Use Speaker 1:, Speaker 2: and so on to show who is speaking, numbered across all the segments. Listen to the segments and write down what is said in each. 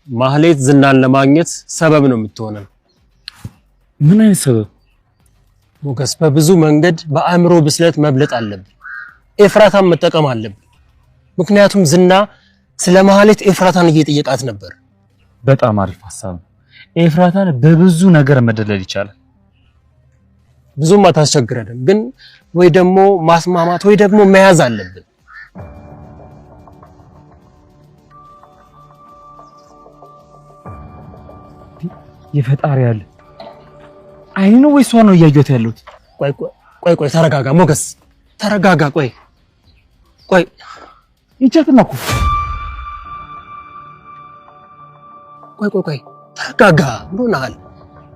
Speaker 1: ማህሌት ዝናን ለማግኘት ሰበብ ነው የምትሆነው።
Speaker 2: ምን አይነት ሰበብ?
Speaker 1: ሞገስ በብዙ መንገድ በአእምሮ ብስለት መብለጥ አለብን። ኤፍራታን መጠቀም አለብን። ምክንያቱም ዝና ስለ ማህሌት ኤፍራታን እየጠየቃት ነበር።
Speaker 2: በጣም አሪፍ ሐሳብ ነው። ኤፍራታን በብዙ ነገር መደለል ይቻላል።
Speaker 1: ብዙም አታስቸግረንም፣ ግን ወይ ደግሞ ማስማማት ወይ ደግሞ መያዝ አለብን።
Speaker 2: የፈጣሪ ያለ አይኑ ወይስ ነው እያየሁት ያለሁት?
Speaker 1: ቆይ ተረጋጋ ሞገስ፣ ተረጋጋ። ቆይ
Speaker 2: ይቻትና እኮ
Speaker 1: ቆይ ተረጋጋ። ምንሆነሃል?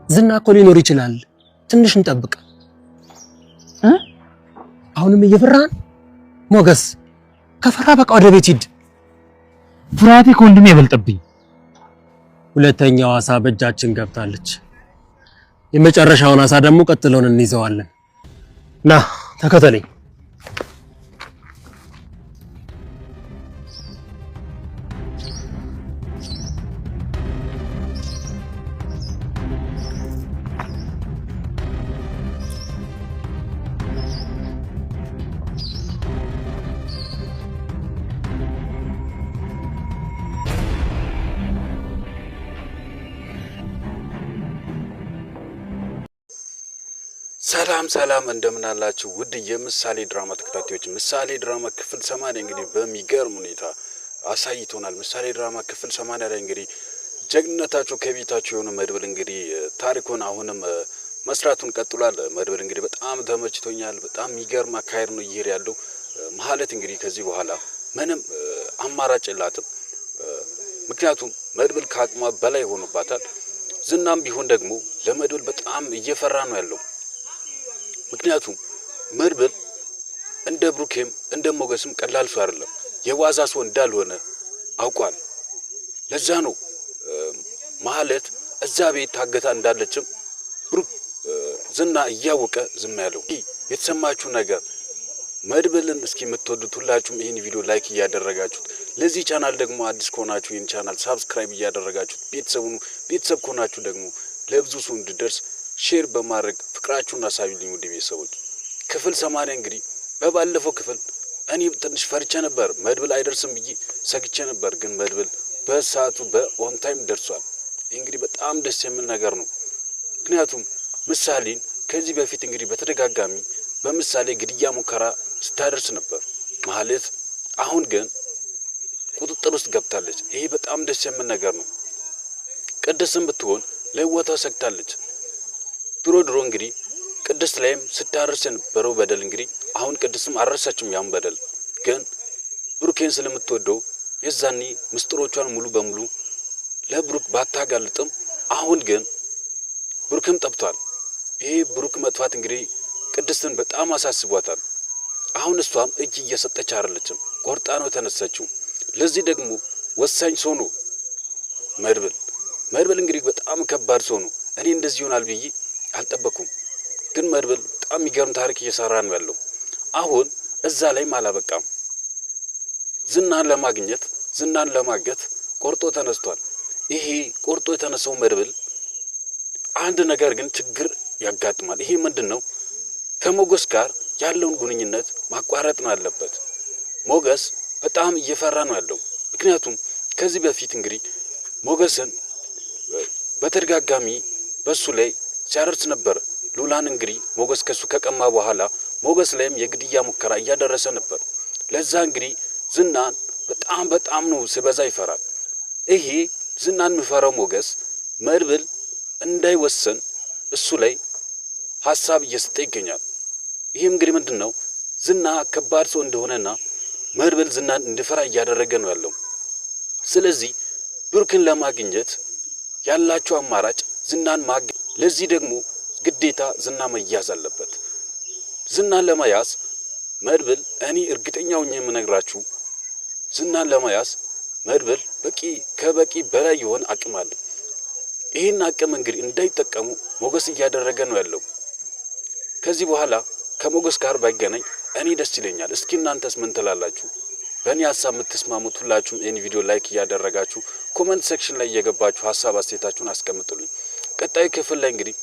Speaker 1: ዝና እኮ ሊኖር ይችላል። ትንሽ እንጠብቅ። አሁንም እየፈራን ሞገስ፣ ከፈራ በቃ ወደ ቤት ሂድ።
Speaker 2: ፍርሃቴ ከወንድሜ ይበልጥብኝ።
Speaker 1: ሁለተኛው አሳ በእጃችን ገብታለች። የመጨረሻውን አሳ ደግሞ ቀጥሎን እንይዘዋለን። ና ተከተለኝ።
Speaker 3: ሰላም እንደምን አላችሁ? ውድ የምሳሌ ድራማ ተከታታዮች፣ ምሳሌ ድራማ ክፍል 80 እንግዲህ በሚገርም ሁኔታ አሳይቶናል። ምሳሌ ድራማ ክፍል 80 ላይ እንግዲህ ጀግንነታቸው ከቤታቸው የሆነ መድብል እንግዲህ ታሪኩን አሁንም መስራቱን ቀጥሏል። መድብል እንግዲህ በጣም ተመችቶኛል። በጣም የሚገርም አካሄድ ነው እየሄደ ያለው። ማህሌት እንግዲህ ከዚህ በኋላ ምንም አማራጭ የላትም። ምክንያቱም መድብል ከአቅሟ በላይ ሆኖባታል። ዝናም ቢሆን ደግሞ ለመድብል በጣም እየፈራ ነው ያለው። ምክንያቱም መድብል እንደ ብሩኬም እንደ ሞገስም ቀላል ሰው አይደለም፣ የዋዛ ሰው እንዳልሆነ አውቋል። ለዛ ነው ማህሌት እዛ ቤት ታገታ እንዳለችም ብሩክ ዝና እያወቀ ዝም ያለው። የተሰማችሁ ነገር መድብልን እስኪ የምትወዱት ሁላችሁም ይህን ቪዲዮ ላይክ እያደረጋችሁት፣ ለዚህ ቻናል ደግሞ አዲስ ከሆናችሁ ይህን ቻናል ሳብስክራይብ እያደረጋችሁት ቤተሰብ ከሆናችሁ ደግሞ ለብዙ ሰው እንዲደርስ ሼር በማድረግ ፍቅራችሁን አሳዩልኝ። ውድ ቤተሰቦች ክፍል 80 እንግዲህ በባለፈው ክፍል እኔ ትንሽ ፈርቼ ነበር፣ መድብል አይደርስም ብዬ ሰግቼ ነበር። ግን መድብል በሰዓቱ በኦን ታይም ደርሷል። እንግዲህ በጣም ደስ የሚል ነገር ነው። ምክንያቱም ምሳሌን ከዚህ በፊት እንግዲህ በተደጋጋሚ በምሳሌ ግድያ ሙከራ ስታደርስ ነበር ማህሌት። አሁን ግን ቁጥጥር ውስጥ ገብታለች። ይሄ በጣም ደስ የሚል ነገር ነው። ቅድስትም ብትሆን ለህይወቷ ሰግታለች። ድሮ እንግዲህ ቅድስት ላይም ስታርስ የነበረው በደል እንግዲህ አሁን ቅድስትም አረሳችም። ያም በደል ግን ብሩኬን ስለምትወደው የዛኔ ምስጢሮቿን ሙሉ በሙሉ ለብሩክ ባታጋልጥም አሁን ግን ብሩክም ጠብቷል። ይሄ ብሩክ መጥፋት እንግዲህ ቅድስትን በጣም አሳስቧታል። አሁን እሷም እጅ እየሰጠች አይደለችም፣ ቆርጣ ነው የተነሳችው። ለዚህ ደግሞ ወሳኝ ሰው ነው መድብል እንግዲህ በጣም ከባድ ሰው ነው። እኔ እንደዚህ ይሆናል ብዬ አልጠበኩም። ግን መድብል በጣም የሚገርም ታሪክ እየሰራ ነው ያለው። አሁን እዛ ላይም አላበቃም። ዝናን ለማገት ቆርጦ ተነስቷል። ይሄ ቆርጦ የተነሳው መድብል አንድ ነገር ግን ችግር ያጋጥማል። ይሄ ምንድነው? ከሞገስ ጋር ያለውን ግንኙነት ማቋረጥ ነው ያለበት። ሞገስ በጣም እየፈራ ነው ያለው። ምክንያቱም ከዚህ በፊት እንግዲህ ሞገስን በተደጋጋሚ በሱ ላይ ሲያደርስ ነበር። ሉላን እንግዲህ ሞገስ ከሱ ከቀማ በኋላ ሞገስ ላይም የግድያ ሙከራ እያደረሰ ነበር። ለዛ እንግዲህ ዝናን በጣም ነው ሲበዛ ይፈራል። ይሄ ዝናን የሚፈራው ሞገስ መድብል እንዳይወሰን እሱ ላይ ሐሳብ እየሰጠ ይገኛል። ይሄም እንግዲህ ምንድነው? ዝና ከባድ ሰው እንደሆነና መድብል ዝናን እንዲፈራ እያደረገ ነው ያለው። ስለዚህ ብሩክን ለማግኘት ያላቸው አማራጭ ዝናን ማግኘት። ለዚህ ደግሞ ግዴታ ዝና መያዝ አለበት። ዝናን ለመያዝ መድብል እኔ እርግጠኛው የምነግራችሁ ዝናን ለመያዝ መድብል ከበቂ በላይ የሆነ አቅም አለ። ይህን አቅም እንግዲህ እንዳይጠቀሙ ሞገስ እያደረገ ነው ያለው። ከዚህ በኋላ ከሞገስ ጋር ባይገናኝ እኔ ደስ ይለኛል። እስኪ እናንተስ ምን ትላላችሁ? በእኔ ሀሳብ የምትስማሙት ሁላችሁም ይህን ቪዲዮ ላይክ እያደረጋችሁ ኮመንት ሴክሽን ላይ እየገባችሁ ሀሳብ አስተያየታችሁን አስቀምጡልኝ። ቀጣዩ ክፍል ላይ እንግዲህ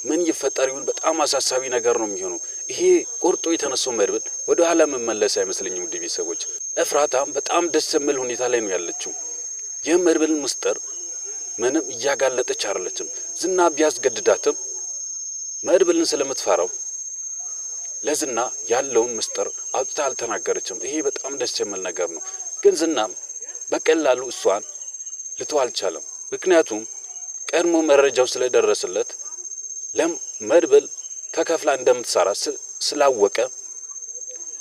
Speaker 3: ምን ይፈጠር ይሁን በጣም አሳሳቢ ነገር ነው የሚሆነው። ይሄ ቆርጦ የተነሳው መድብል ወደ ኋላ መመለስ አይመስለኝም። ውድ ቤተሰቦች ኤፍራታም በጣም ደስ የሚል ሁኔታ ላይ ነው ያለችው። የመድብልን ምስጢር ምንም እያጋለጠች አይደለችም። ዝና ቢያስገድዳትም መድብልን ስለምትፈራው ለዝና ያለውን ምስጢር አውጥታ አልተናገረችም። ይሄ በጣም ደስ የሚል ነገር ነው። ግን ዝናም በቀላሉ እሷን ልተው አልቻለም። ምክንያቱም ቀድሞ መረጃው ስለደረሰለት ለመድብል ከከፍላ እንደምትሰራ ስላወቀ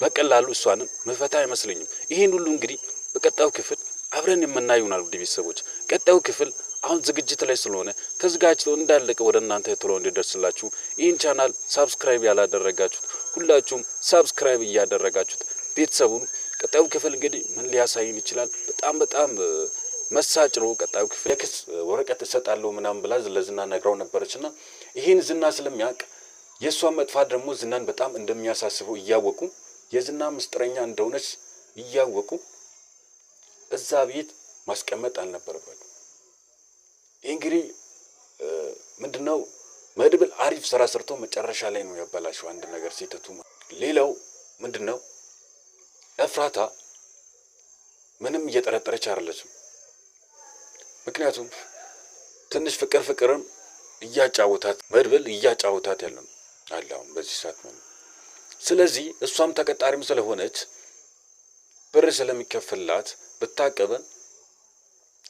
Speaker 3: በቀላሉ እሷንም መፈታ አይመስለኝም። ይሄን ሁሉ እንግዲህ በቀጣዩ ክፍል አብረን የምናየው ይሆናል። ውድ ቤተሰቦች ቀጣዩ ክፍል አሁን ዝግጅት ላይ ስለሆነ ተዘጋጅቶ እንዳለቀ ወደ እናንተ ቶሎ እንዲደርስላችሁ ይህን ቻናል ሳብስክራይብ ያላደረጋችሁት ሁላችሁም ሳብስክራይብ እያደረጋችሁት ቤተሰቡን ቀጣዩ ክፍል እንግዲህ ምን ሊያሳይን ይችላል? በጣም መሳጭ ነው። ቀጣዩ ክፍል የክስ ወረቀት እሰጣለሁ ምናምን ብላ ለዝና ነግራው ነበረችና ይሄን ዝና ስለሚያውቅ የእሷን መጥፋት ደግሞ ዝናን በጣም እንደሚያሳስበው እያወቁ የዝና ምስጢረኛ እንደሆነች እያወቁ እዛ ቤት ማስቀመጥ አልነበረባቸው። ይህ እንግዲህ ምንድነው መድብል አሪፍ ስራ ሰርቶ መጨረሻ ላይ ነው ያበላሸው አንድ ነገር ሲተቱ። ሌላው ምንድነው ኤፍራታ ምንም እየጠረጠረች አይደለችም። ምክንያቱም ትንሽ ፍቅርም እያጫወታት መድብል እያጫወታት ያለው አለው በዚህ ሰዓት ነው። ስለዚህ እሷም ተቀጣሪም ስለሆነች ብር ስለሚከፍላት ብታቀበን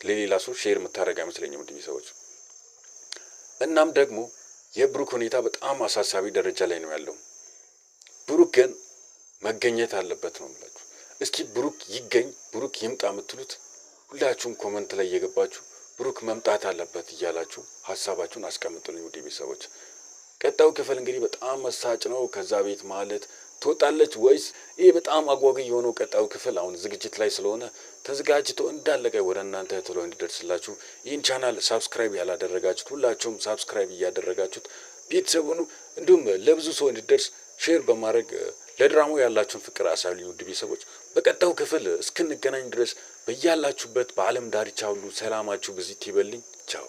Speaker 3: ለሌላ ሰው ሼር የምታደርግ አይመስለኝም ውድ ቤተሰቦች። እናም ደግሞ የብሩክ ሁኔታ በጣም አሳሳቢ ደረጃ ላይ ነው ያለው። ብሩክ ግን መገኘት አለበት ነው የምላችሁ። እስኪ ብሩክ ይገኝ ብሩክ ይምጣ የምትሉት ሁላችሁም ኮመንት ላይ እየገባችሁ ብሩክ መምጣት አለበት እያላችሁ ሀሳባችሁን አስቀምጡልኝ ውድ ቤተሰቦች። ቀጣዩ ክፍል እንግዲህ በጣም መሳጭ ነው። ከዛ ቤት ማለት ትወጣለች ወይስ? ይሄ በጣም አጓጊ የሆነው ቀጣዩ ክፍል አሁን ዝግጅት ላይ ስለሆነ ተዘጋጅቶ እንዳለቀ ወደ እናንተ ቶሎ እንዲደርስላችሁ ይህን ቻናል ሳብስክራይብ ያላደረጋችሁት ሁላችሁም ሳብስክራይብ እያደረጋችሁት ቤተሰቡን እንዲሁም ለብዙ ሰው እንዲደርስ ሼር በማድረግ ለድራማው ያላችሁን ፍቅር አሳዩ ውድ ቤተሰቦች። በቀጣዩ ክፍል እስክንገናኝ ድረስ በያላችሁበት በዓለም ዳርቻ ሁሉ ሰላማችሁ ብዚት ይበልኝ። ቻው።